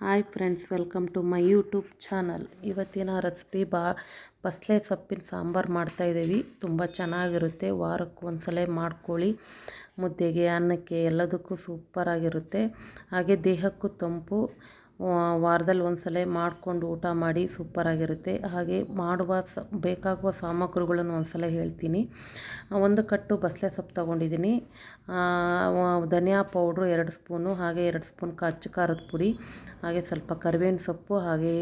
Hi friends, welcome to my YouTube channel. ಇವತ್ತಿನ recipe ಬಸಳೆ ಸೊಪ್ಪಿನ ಸಾಂಬಾರು ಮಾಡ್ತಾಯಿದ್ದೀವಿ. ತುಂಬ ಚೆನ್ನಾಗಿರುತ್ತೆ. ವಾರಕ್ಕೆ ಒಂದ್ಸಲ ಮಾಡ್ಕೊಳ್ಳಿ. ಮುದ್ದೆಗೆ, ಅನ್ನಕ್ಕೆ ಎಲ್ಲದಕ್ಕೂ ಸೂಪರಾಗಿರುತ್ತೆ. ಹಾಗೆ ದೇಹಕ್ಕೂ ತಂಪು. ವಾರದಲ್ಲಿ ಒಂದ್ಸಲ ಮಾಡಿಕೊಂಡು ಊಟ ಮಾಡಿ, ಸೂಪರಾಗಿರುತ್ತೆ. ಹಾಗೆ ಬೇಕಾಗುವ ಸಾಮಗ್ರಿಗಳನ್ನು ಒಂದ್ಸಲ ಹೇಳ್ತೀನಿ. 1 ಕಟ್ಟು ಬಸಳೆ ಸೊಪ್ಪು ತೊಗೊಂಡಿದ್ದೀನಿ. ಧನಿಯಾ ಪೌಡ್ರು 2 ಸ್ಪೂನು, ಹಾಗೆ 2 ಸ್ಪೂನ್ ಅಚ್ಚ ಖಾರದ ಪುಡಿ, ಹಾಗೆ ಸ್ವಲ್ಪ ಕರಿಬೇವಿನ ಸೊಪ್ಪು, ಹಾಗೆ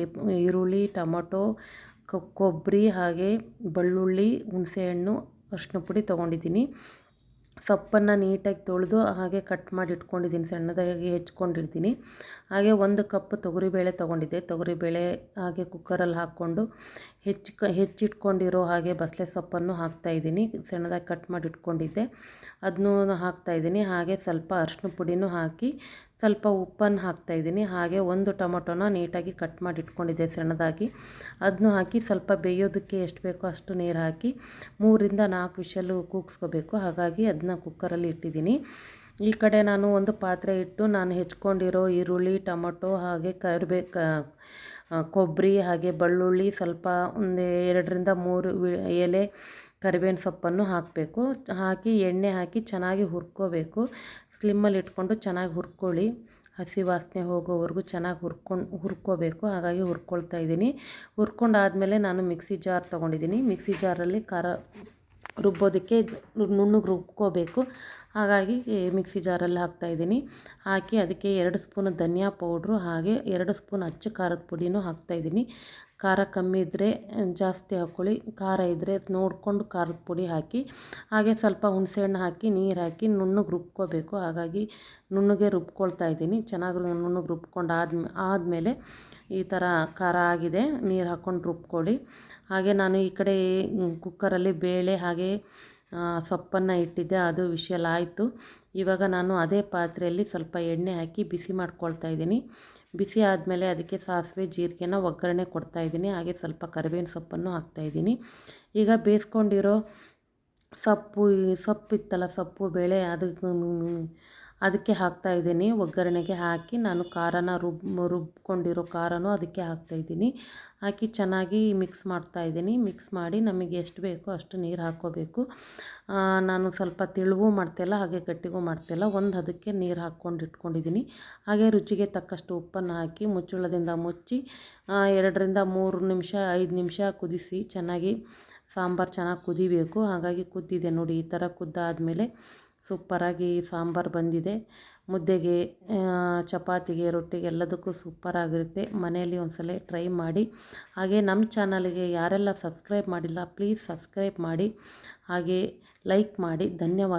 ಈರುಳ್ಳಿ, ಟೊಮೊಟೊ, ಕೊಬ್ಬರಿ, ಹಾಗೆ ಬೆಳ್ಳುಳ್ಳಿ, ಹುಣಸೆಹಣ್ಣು, ಅರಿಶಿನ ಪುಡಿ ತೊಗೊಂಡಿದ್ದೀನಿ. ಸೊಪ್ಪನ್ನು ನೀಟಾಗಿ ತೊಳೆದು ಹಾಗೆ ಕಟ್ ಮಾಡಿ ಇಟ್ಕೊಂಡಿದ್ದೀನಿ, ಸಣ್ಣದಾಗಿ ಹೆಚ್ಕೊಂಡಿರ್ತೀನಿ. ಹಾಗೆ 1 ಕಪ್ ತೊಗರಿಬೇಳೆ ತೊಗೊಂಡಿದ್ದೆ. ತೊಗರಿಬೇಳೆ ಹಾಗೆ ಕುಕ್ಕರಲ್ಲಿ ಹಾಕ್ಕೊಂಡು ಹೆಚ್ಚಿಟ್ಕೊಂಡಿರೋ ಹಾಗೆ ಬಸಳೆ ಸೊಪ್ಪನ್ನು ಹಾಕ್ತಾಯಿದ್ದೀನಿ. ಸಣ್ಣದಾಗಿ ಕಟ್ ಮಾಡಿ ಇಟ್ಕೊಂಡಿದ್ದೆ, ಅದನ್ನೂ ಹಾಕ್ತಾಯಿದ್ದೀನಿ. ಹಾಗೆ ಸ್ವಲ್ಪ ಅರಿಶಿನ ಪುಡಿನೂ ಹಾಕಿ ಸ್ವಲ್ಪ ಉಪ್ಪನ್ನು ಹಾಕ್ತಾಯಿದ್ದೀನಿ. ಹಾಗೆ 1 ಟೊಮೊಟೊನ ನೀಟಾಗಿ ಕಟ್ ಮಾಡಿ ಇಟ್ಕೊಂಡಿದ್ದೆ ಸಣ್ಣದಾಗಿ, ಅದನ್ನೂ ಹಾಕಿ ಸ್ವಲ್ಪ ಬೇಯೋದಕ್ಕೆ ಎಷ್ಟು ಬೇಕೋ ಅಷ್ಟು ನೀರು ಹಾಕಿ 3ರಿಂದ 4 ವಿಷಲು ಕೂಗಿಸ್ಕೋಬೇಕು. ಹಾಗಾಗಿ ಅದನ್ನ ಕುಕ್ಕರಲ್ಲಿ ಇಟ್ಟಿದ್ದೀನಿ. ಈ ಕಡೆ ನಾನು ಒಂದು ಪಾತ್ರೆ ಇಟ್ಟು ನಾನು ಹೆಚ್ಕೊಂಡಿರೋ ಈರುಳ್ಳಿ, ಟೊಮೊಟೊ, ಹಾಗೆ ಕೊಬ್ಬರಿ, ಹಾಗೆ ಬೆಳ್ಳುಳ್ಳಿ, ಸ್ವಲ್ಪ ಒಂದು 2ರಿಂದ 3 ಎಲೆ ಕರಿಬೇವಿನ ಸೊಪ್ಪನ್ನು ಹಾಕಬೇಕು. ಹಾಕಿ ಎಣ್ಣೆ ಹಾಕಿ ಚೆನ್ನಾಗಿ ಹುರ್ಕೋಬೇಕು. ಸ್ಲಿಮ್ಮಲ್ಲಿ ಇಟ್ಕೊಂಡು ಚೆನ್ನಾಗಿ ಹುರ್ಕೊಳ್ಳಿ. ಹಸಿ ವಾಸನೆ ಹೋಗೋವರೆಗೂ ಚೆನ್ನಾಗಿ ಹುರ್ಕೋಬೇಕು. ಹಾಗಾಗಿ ಹುರ್ಕೊಳ್ತಾ ಇದ್ದೀನಿ. ಹುರ್ಕೊಂಡಾದಮೇಲೆ ನಾನು ಮಿಕ್ಸಿ ಜಾರ್ ತೊಗೊಂಡಿದ್ದೀನಿ. ಮಿಕ್ಸಿ ಜಾರಲ್ಲಿ ಖಾರ ರುಬ್ಬೋದಕ್ಕೆ ನುಣ್ಣಗೆ ರುಬ್ಕೋಬೇಕು. ಹಾಗಾಗಿ ಮಿಕ್ಸಿ ಜಾರಲ್ಲಿ ಹಾಕ್ತಾಯಿದ್ದೀನಿ. ಹಾಕಿ ಅದಕ್ಕೆ 2 ಸ್ಪೂನ್ ಧನಿಯಾ ಪೌಡ್ರು, ಹಾಗೆ 2 ಸ್ಪೂನ್ ಅಚ್ಚ ಖಾರದ ಪುಡಿನೂ ಹಾಕ್ತಾಯಿದ್ದೀನಿ. ಖಾರ ಕಮ್ಮಿ ಇದ್ದರೆ ಜಾಸ್ತಿ ಹಾಕ್ಕೊಳ್ಳಿ, ಖಾರ ಇದ್ದರೆ ನೋಡಿಕೊಂಡು ಖಾರದ ಪುಡಿ ಹಾಕಿ. ಹಾಗೆ ಸ್ವಲ್ಪ ಹುಣಸೆಹಣ್ಣು ಹಾಕಿ ನೀರು ಹಾಕಿ ನುಣ್ಣಗೆ ರುಬ್ಕೋಬೇಕು. ಹಾಗಾಗಿ ನುಣ್ಣಗೆ ರುಬ್ಕೊಳ್ತಾ ಇದ್ದೀನಿ. ಚೆನ್ನಾಗಿ ನುಣ್ಣಗೆ ರುಬ್ಕೊಂಡು ಆದಮೇಲೆ ಈ ಥರ ಖಾರ ಆಗಿದೆ, ನೀರು ಹಾಕ್ಕೊಂಡು ರುಬ್ಕೊಳ್ಳಿ. ಹಾಗೆ ನಾನು ಈ ಕಡೆ ಕುಕ್ಕರಲ್ಲಿ ಬೇಳೆ ಹಾಗೆ ಸೊಪ್ಪನ್ನು ಇಟ್ಟಿದ್ದೆ, ಅದು ವಿಷಲ್ ಆಯಿತು. ಇವಾಗ ನಾನು ಅದೇ ಪಾತ್ರೆಯಲ್ಲಿ ಸ್ವಲ್ಪ ಎಣ್ಣೆ ಹಾಕಿ ಬಿಸಿ ಮಾಡ್ಕೊಳ್ತಾ ಇದ್ದೀನಿ. ಬಿಸಿ ಆದಮೇಲೆ ಅದಕ್ಕೆ ಸಾಸಿವೆ, ಜೀರಿಗೆನ ಒಗ್ಗರಣೆ ಕೊಡ್ತಾಯಿದ್ದೀನಿ. ಹಾಗೆ ಸ್ವಲ್ಪ ಕರಿಬೇವಿನ ಸೊಪ್ಪನ್ನು ಹಾಕ್ತಾಯಿದ್ದೀನಿ. ಈಗ ಬೇಯಿಸ್ಕೊಂಡಿರೋ ಸೊಪ್ಪಿತ್ತಲ್ಲ, ಸೊಪ್ಪು ಬೇಳೆ ಅದಕ್ಕೆ ಹಾಕ್ತಾಯಿದ್ದೀನಿ. ಒಗ್ಗರಣೆಗೆ ಹಾಕಿ ನಾನು ಖಾರನ ರುಬ್ಕೊಂಡಿರೋ ಖಾರನೂ ಅದಕ್ಕೆ ಹಾಕ್ತಾಯಿದ್ದೀನಿ. ಹಾಕಿ ಚೆನ್ನಾಗಿ ಮಿಕ್ಸ್ ಮಾಡ್ತಾಯಿದ್ದೀನಿ. ಮಿಕ್ಸ್ ಮಾಡಿ ನಮಗೆ ಎಷ್ಟು ಬೇಕೋ ಅಷ್ಟು ನೀರು ಹಾಕ್ಕೋಬೇಕು. ನಾನು ಸ್ವಲ್ಪ ತೆಳುವೂ ಮಾಡ್ತಾಯಿಲ್ಲ, ಹಾಗೆ ಗಟ್ಟಿಗೂ ಮಾಡ್ತಾಯಿಲ್ಲ, ಅದಕ್ಕೆ ನೀರು ಹಾಕ್ಕೊಂಡು ಇಟ್ಕೊಂಡಿದ್ದೀನಿ. ಹಾಗೆ ರುಚಿಗೆ ತಕ್ಕಷ್ಟು ಉಪ್ಪನ್ನು ಹಾಕಿ ಮುಚ್ಚಳದಿಂದ ಮುಚ್ಚಿ 2ರಿಂದ 3 ನಿಮಿಷ 5 ನಿಮಿಷ ಕುದಿಸಿ. ಚೆನ್ನಾಗಿ ಸಾಂಬಾರು ಚೆನ್ನಾಗಿ ಕುದಿಬೇಕು. ಹಾಗಾಗಿ ಕುದ್ದಿದೆ ನೋಡಿ, ಈ ಥರ ಕುದ್ದಾದಮೇಲೆ ಸೂಪರಾಗಿ ಸಾಂಬಾರು ಬಂದಿದೆ. ಮುದ್ದೆಗೆ, ಚಪಾತಿಗೆ, ರೊಟ್ಟಿಗೆ ಎಲ್ಲದಕ್ಕೂ ಸೂಪರಾಗಿರುತ್ತೆ. ಮನೆಯಲ್ಲಿ ಒಂದ್ಸಲ ಟ್ರೈ ಮಾಡಿ. ಹಾಗೆ ನಮ್ಮ ಚಾನಲ್ಗೆ ಯಾರೆಲ್ಲ ಸಬ್ಸ್ಕ್ರೈಬ್ ಮಾಡಿಲ್ಲ ಪ್ಲೀಸ್ ಸಬ್ಸ್ಕ್ರೈಬ್ ಮಾಡಿ, ಹಾಗೆ ಲೈಕ್ ಮಾಡಿ. ಧನ್ಯವಾದ.